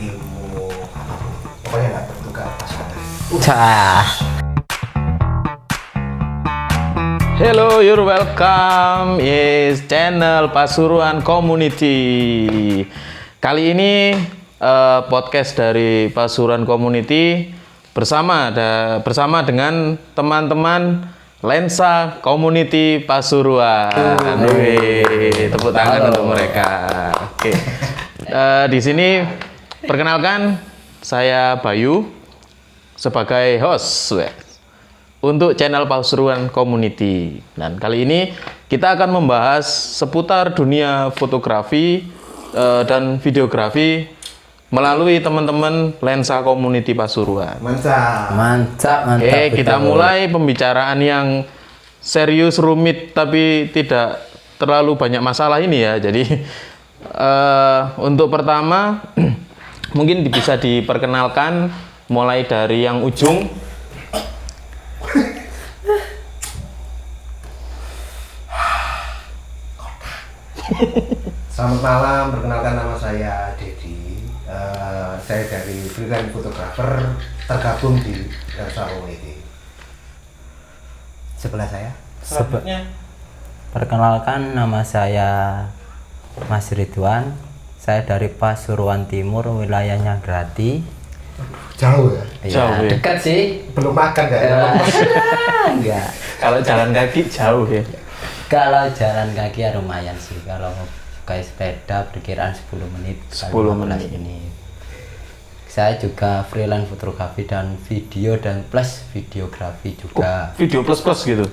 ilmu, pokoknya nggak tertukar pasangan. Cah. Hello, you're welcome. Yes, channel Pasuruan Community. Kali ini podcast dari Pasuruan Community bersama dengan teman-teman Lensa Community Pasuruan. Wih, tepuk tangan untuk mereka. Oke. Di sini perkenalkan saya Bayu sebagai host untuk channel Pasuruan Community. Dan kali ini kita akan membahas seputar dunia fotografi dan videografi melalui teman-teman Lensa Community Pasuruan. Mantap. Oke, kita mulai pembicaraan yang serius, rumit, tapi tidak terlalu banyak masalah ini ya. Jadi untuk pertama mungkin bisa diperkenalkan mulai dari yang ujung. Selamat malam, perkenalkan nama saya Dedi. Saya dari freelance fotografer tergabung di Lensa Community. Sebelah saya. Selanjutnya Perkenalkan, nama saya Mas Ridwan. Saya dari Pasuruan Timur, wilayahnya Grati. Jauh ya? Jauh ya? Dekat sih. Belum makan nggak? Enggak. kalau jalan kaki jauh ya. Kalau jalan kaki ya lumayan sih. Kalau pakai sepeda perkiraan 10 menit. 10 15 menit. Saya juga freelance fotografi dan video dan plus videografi juga. Video plus gitu.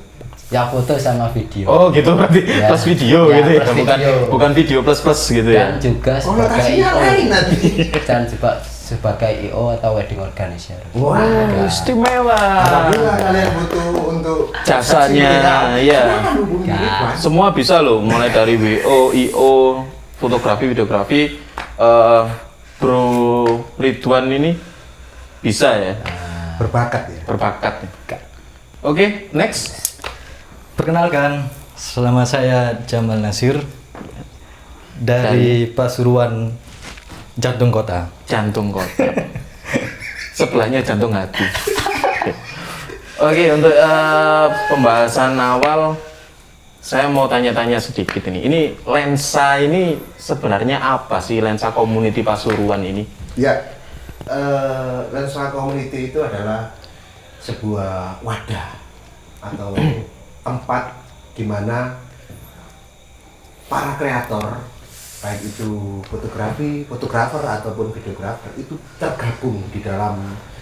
Ya foto sama video. Oh gitu berarti Ya. plus video Ya, gitu ya. plus Bukan video. bukan video plus gitu ya. Dan juga sebagai Lokasinya lain nanti. dan juga sebagai IO atau wedding organizer. Wah, Istimewa. alhamdulillah kalian butuh untuk Jasanya, ya. Ya. Semua bisa loh, mulai dari WO, IO, fotografi, videografi. Bro Ridwan ini bisa ya, berbakat ya. berbakat. Oke, next. Perkenalkan, nama saya Jamal Nasir dari Pasuruan Jantung Kota. Jantung kota. Sebelahnya jantung hati. Oke, untuk pembahasan awal saya mau tanya-tanya sedikit ini. Ini lensa ini sebenarnya apa sih, Lensa Community Pasuruan ini? Ya, Lensa Community itu adalah sebuah wadah atau tempat di mana para kreator, baik itu fotografer ataupun videografer, itu tergabung di dalam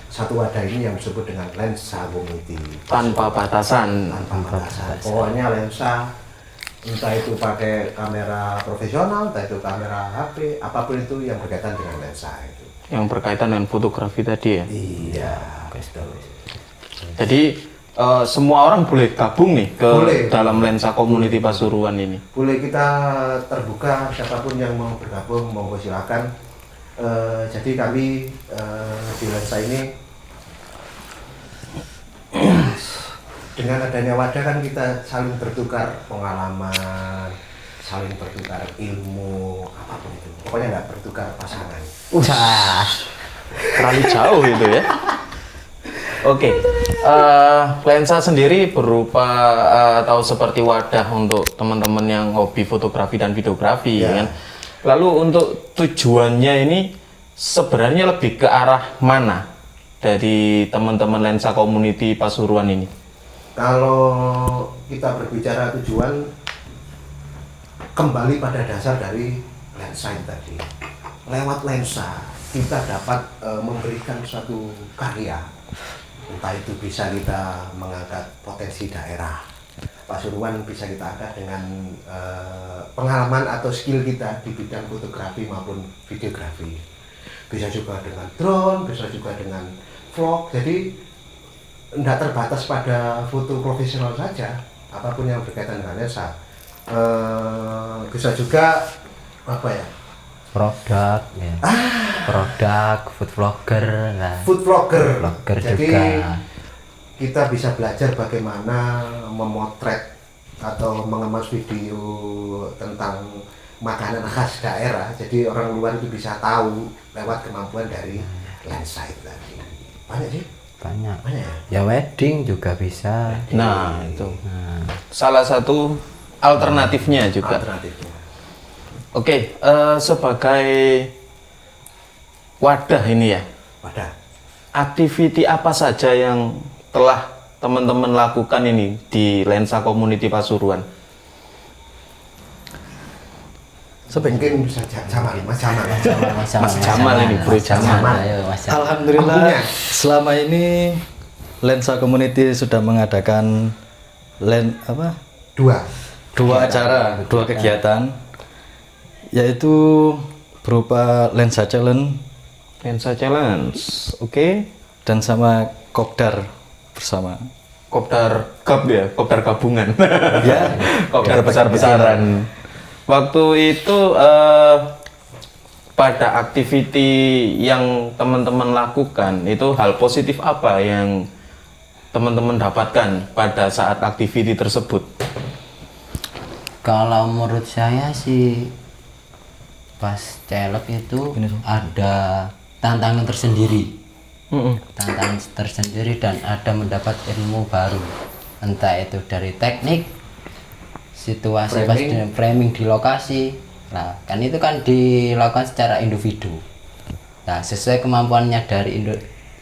satu wadah ini yang disebut dengan Lensa Community. Tanpa batasan. Tanpa batasan. Pokoknya lensa, entah itu pakai kamera profesional, entah itu kamera HP, apapun itu yang berkaitan dengan lensa itu. Yang berkaitan dengan fotografi tadi ya. Iya. Jadi semua orang boleh gabung nih ke Boleh. dalam Lensa Community Pasuruan ini. Boleh, kita terbuka, siapapun yang mau bergabung, monggo silakan. Jadi kami di lensa ini dengan adanya wadah kan kita saling bertukar pengalaman, saling bertukar ilmu, apapun itu. Pokoknya nggak bertukar pasangan. Cah. Terlalu jauh itu ya. Oke, lensa sendiri berupa atau seperti wadah untuk teman-teman yang hobi fotografi dan videografi, Ya. kan? Lalu untuk tujuannya ini sebenarnya lebih ke arah mana dari teman-teman Lensa Community Pasuruan ini? Kalau kita berbicara tujuan, kembali pada dasar dari lensa ini tadi. Lewat lensa kita dapat memberikan suatu karya. Entah itu bisa kita mengangkat potensi daerah Pasuruan, bisa kita angkat dengan pengalaman atau skill kita di bidang fotografi maupun videografi. Bisa juga dengan drone, bisa juga dengan vlog. Jadi tidak terbatas pada foto profesional saja, apapun yang berkaitan dengan lensa. Bisa juga apa ya? Produk ya. Produk, food vlogger lah. Food vlogger. Jadi juga. kita bisa belajar bagaimana memotret atau mengemas video tentang makanan khas daerah, jadi orang luar itu bisa tahu lewat kemampuan dari lensa itu tadi. Banyak sih. Banyak. Banyak ya? Ya wedding juga bisa. Nah, itu. Salah satu alternatifnya juga. Alternatifnya. Oke, sebagai wadah ini ya, Wadah. aktiviti apa saja yang telah teman-teman lakukan ini di Lensa Community Pasuruan? Mungkin bisa Jamal, Mas Jamal. Mas Jamal ini, Bro Jamal. Ayo, Mas Jamal. Alhamdulillah Mampunya. selama ini Lensa Community sudah mengadakan Dua. dua kegiatan, yaitu berupa Lensa Challenge Lensa Challenge, oke. dan sama Kopdar bersama. Kopdar Cup ya, Kopdar gabungan. Ya, Kopdar besar-besaran. Waktu itu pada aktiviti yang teman-teman lakukan itu hal positif apa yang teman-teman dapatkan pada saat aktiviti tersebut? Kalau menurut saya sih pas celeb itu ada tantangan tersendiri. Tantangan tersendiri dan ada mendapat ilmu baru. Entah itu dari teknik, situasi pas di framing di lokasi. Nah, kan itu kan dilakukan secara individu. Nah, sesuai kemampuannya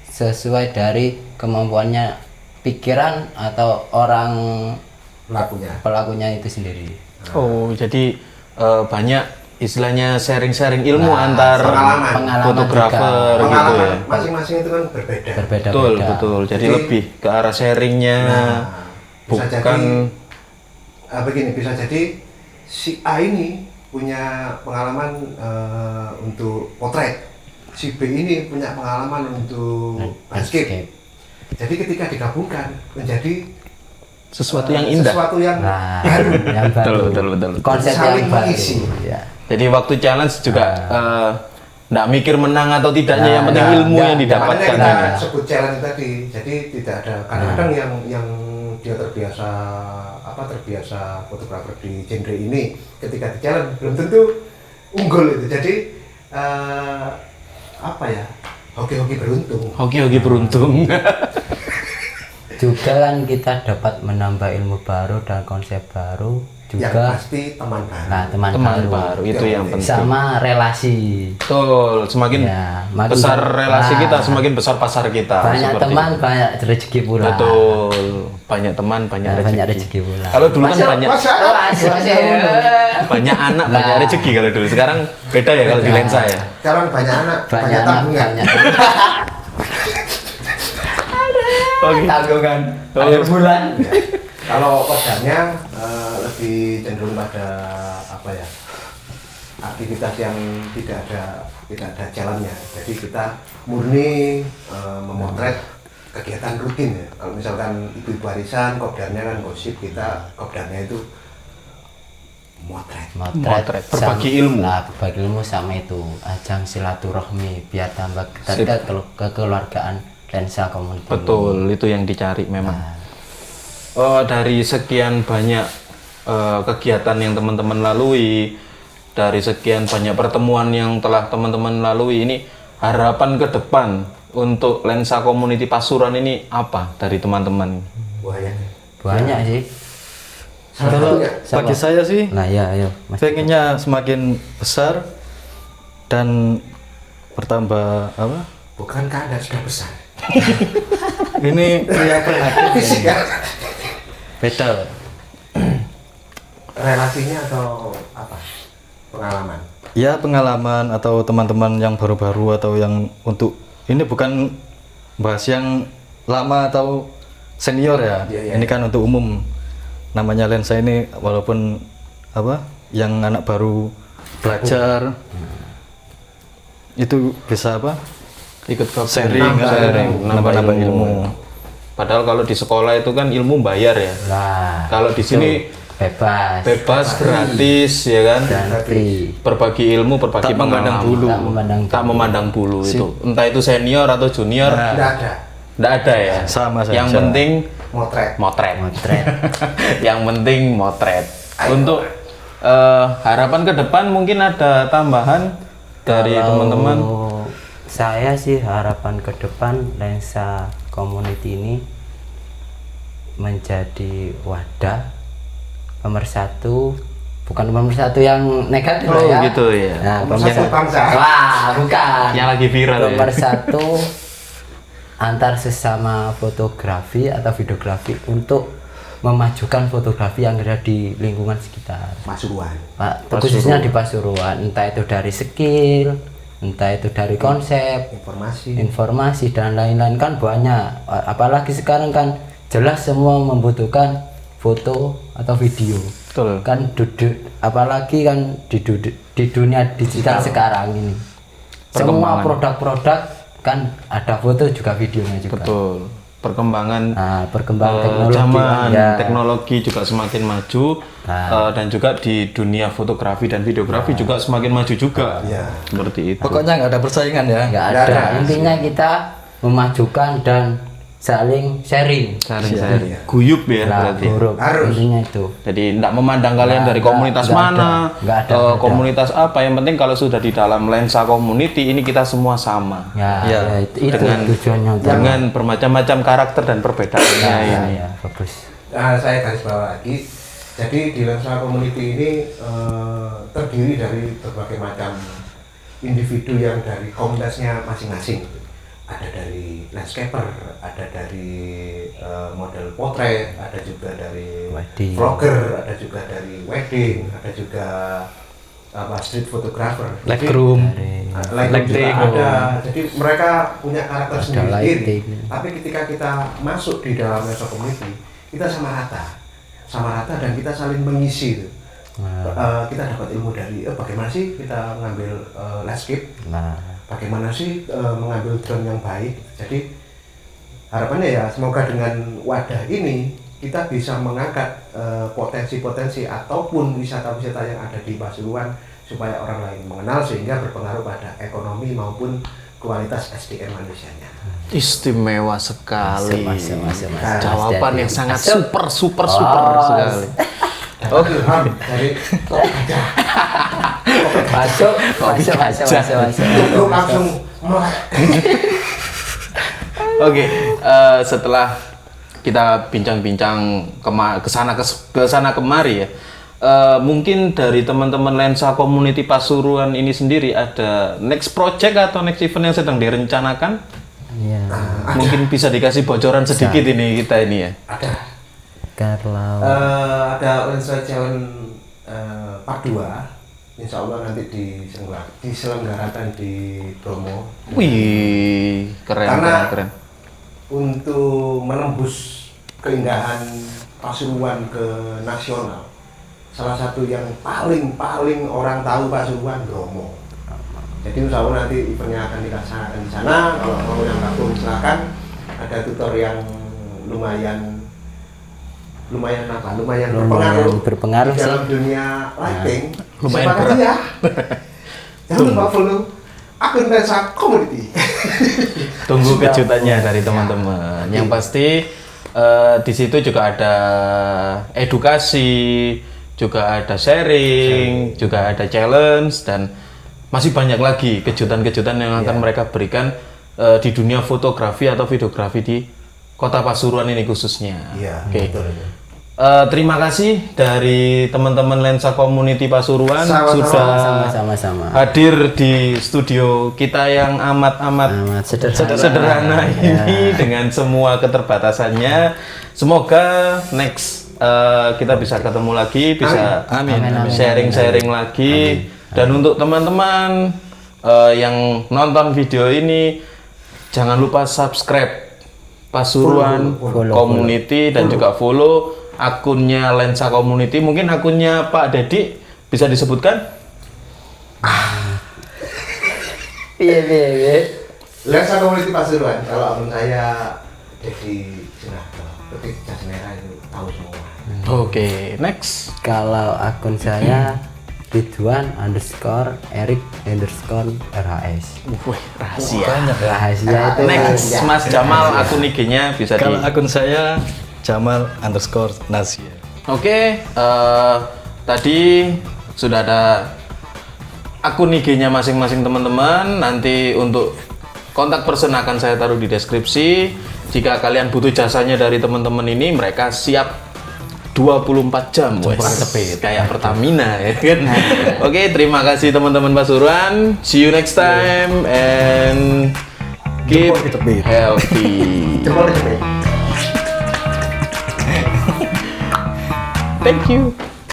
sesuai dari kemampuannya pikiran atau orang pelakunya itu sendiri. Oh, jadi banyak istilahnya sharing-sharing ilmu antar pengalaman fotografer gitu ya. Pengalaman masing-masing itu kan berbeda. Berbeda-beda. Betul, betul. Jadi lebih ke arah sharingnya, bisa bukan begini, bisa jadi si A ini punya pengalaman untuk potret, si B ini punya pengalaman untuk landscape. Jadi ketika digabungkan menjadi sesuatu yang indah. Sesuatu yang Nah, baru. yang baru. Betul. Konsep Saling yang baru. mengisi. Ya. Jadi waktu challenge juga nggak mikir menang atau tidaknya, yang penting ilmu yang didapatkan. Makanya ini. kita sebut challenge tadi. Jadi tidak ada kadang-kadang yang dia terbiasa fotografer di genre ini, ketika di challenge belum tentu unggul itu. Jadi hoki-hoki beruntung. Hoki-hoki beruntung. Juga kan kita dapat menambah ilmu baru dan konsep baru Yang juga. pasti teman baru. Nah, teman Baru baru. itu yang penting. Sama relasi. Betul, semakin Ya, makin besar relasi nah, kita, semakin besar pasar kita. Banyak seperti teman, itu. banyak rezeki pula. Betul, banyak teman, banyak Nah, rezeki. banyak rezeki pula. Kalau dulu kan banyak Masa banyak anak, banyak Nah. rezeki kalau dulu. Sekarang beda ya kalau di lensa ya. sekarang banyak anak, banyak anak, tabungan. banyak Oke. tanggungan Oh. akhir bulan. Kalau kodamnya lebih cenderung pada aktivitas yang tidak ada jalannya. Jadi kita murni memotret kegiatan rutin ya. Kalau misalkan ibu-ibu arisan, kopdarnya kan gosip, kita kopdarnya itu motret. Motret, berbagi ilmu. Nah, berbagi ilmu sama itu ajang silaturahmi biar tambah dekat kekeluargaan lensa komunitas. Betul, itu yang dicari memang. Dari sekian banyak kegiatan yang teman-teman lalui, dari sekian banyak pertemuan yang telah teman-teman lalui, ini harapan ke depan untuk Lensa Community Pasuruan ini apa dari teman-teman? Banyak sih. Kalau Sama. bagi saya sih, Nah, ya, ayo. Mas. pengennya semakin besar dan bertambah Bukankah Anda sudah besar? Ini pria perakit Fisik ya? beda. Relasinya atau apa? Pengalaman. Ya, pengalaman atau teman-teman yang baru-baru atau yang untuk ini bukan bahas yang lama atau senior ya. Iya. Ini kan untuk umum. Namanya lensa ini walaupun yang anak baru belajar itu bisa Ikut gabung. sharing, nambah ilmu. Padahal kalau di sekolah itu kan ilmu bayar ya. Nah, Kalau di sini bebas gratis ya kan. dan free. Berbagi ilmu, berbagi Tak memandang pengalaman. bulu. Tak memandang bulu itu. Entah itu senior atau junior, Tidak ada. enggak ada ya. Sama saja. Yang penting Motret. motret. motret. Yang penting motret. Untuk harapan ke depan mungkin ada tambahan dari Kalau teman-teman. saya sih harapan ke depan lensa community ini menjadi wadah pemersatu, bukan pemersatu yang negatif Oh, ya. gitu ya. Nah, Pemersatu bangsa. Wah, bukan. Yang lagi viral ya. Pemersatu antar sesama fotografi atau videografi untuk memajukan fotografi yang ada di lingkungan sekitar. Pasuruan. Pak, khususnya di Pasuruan, entah itu dari skill, entah itu dari konsep, informasi dan lain-lain kan banyak. Apalagi sekarang kan jelas semua membutuhkan foto atau video. Betul. Kan apalagi kan di dunia digital sekarang ini. Semua Perkembangan. produk-produk kan ada foto juga videonya juga. Betul. Perkembangan Perkembangan teknologi zaman ya. teknologi juga semakin maju dan juga di dunia fotografi dan videografi juga semakin maju juga. Ya. Seperti itu. Pokoknya nggak ada persaingan ya. Nggak Nggak ada. ada. Intinya kita memajukan dan saling sharing. Sharing-sharing. Guyup ya Lah, berarti. huruf. Harus. Intinya itu. Jadi tidak memandang kalian dari Nggak, komunitas nggak mana, ada. Nggak ada. komunitas apa. Yang penting kalau sudah di dalam lensa community ini kita semua sama. Ya, Ya. ya, itu Dengan- tujuannya. Dengan bermacam-macam karakter dan perbedaannya ini. Ya, bagus. Nah, saya garis bawah lagi. Jadi di lensa community ini terdiri dari berbagai macam individu yang dari komunitasnya masing-masing. Ada dari landscaper, ada dari model potret, ada juga dari Wedding. vlogger, ada juga dari wedding, ada juga street photographer. Jadi, Lightroom. lighting juga Lighting. ada. Jadi mereka punya karakter Ada sendiri-sendiri. lighting. Tapi ketika kita masuk di dalam lensa community, kita sama rata dan kita saling mengisi. Kita dapat ilmu dari bagaimana sih kita mengambil landscape, Nah, bagaimana sih mengambil drone yang baik. Jadi harapannya ya semoga dengan wadah ini kita bisa mengangkat potensi-potensi ataupun wisata-wisata yang ada di Pasuruan supaya orang lain mengenal sehingga berpengaruh pada ekonomi maupun kualitas SDM manusianya. Istimewa sekali. masuk. Jawaban yang sangat super Oh. sekali. Oke, dari masuk. lu langsung mulai. Oke, setelah kita bincang-bincang kesana kemari ya, mungkin dari teman-teman lensa community Pasuruan ini sendiri ada next project atau next event yang sedang direncanakan? Ya, Mungkin bisa dikasih bocoran sedikit ini kita ini ya. Ada kalau ada lensa challenge part 2. Insya Allah nanti diselenggarakan di Bromo. Wih, keren. Untuk menembus keindahan Pasuruan ke nasional, salah satu yang paling orang tahu Pasuruan Bromo. Jadi insya Allah nanti eventnya akan dilaksanakan di sana. Kalau mau yang gabung silakan. Ada tutor yang lumayan berpengaruh di sih. dalam dunia lighting. Lumayan Siapa berat. ya? Jangan lupa follow akun lensa community. Tunggu kejutannya dari teman-teman. Yang pasti di situ juga ada edukasi, juga ada sharing, juga ada challenge dan masih banyak lagi kejutan-kejutan yang akan mereka berikan di dunia fotografi atau videografi di Kota Pasuruan ini khususnya. Iya, Oke. betul. Terima kasih dari teman-teman lensa community Pasuruan Sama-sama. sudah Sama-sama. hadir di studio kita yang amat Amat sederhana ini dengan semua keterbatasannya. Semoga next kita bisa ketemu lagi, bisa Amin. sharing-sharing lagi. Dan untuk teman-teman yang nonton video ini, jangan lupa subscribe Pasuruan Community dan juga follow akunnya Lensa Community. Mungkin akunnya Pak Dedi bisa disebutkan? Iya. Lensa community Pasuruan. Kalau akun saya Dedi Sunarto, ketik jas merah itu tahu semua. Oke, next. Kalau akun saya Ridwan_Erik_RHS. Wih, rahasia. Rahasia itu Next, Mas Jamal akun IG-nya bisa Kalau di. akun saya Jamal_Nasia. Oke, tadi sudah ada akun IG-nya masing-masing teman-teman. Nanti untuk kontak person akan saya taruh di deskripsi. Jika kalian butuh jasanya dari teman-teman ini, mereka siap 24 jam. Wes, kayak Pertamina ya kan. Oke, terima kasih teman-teman Pasuruan. See you next time and keep healthy. Thank you.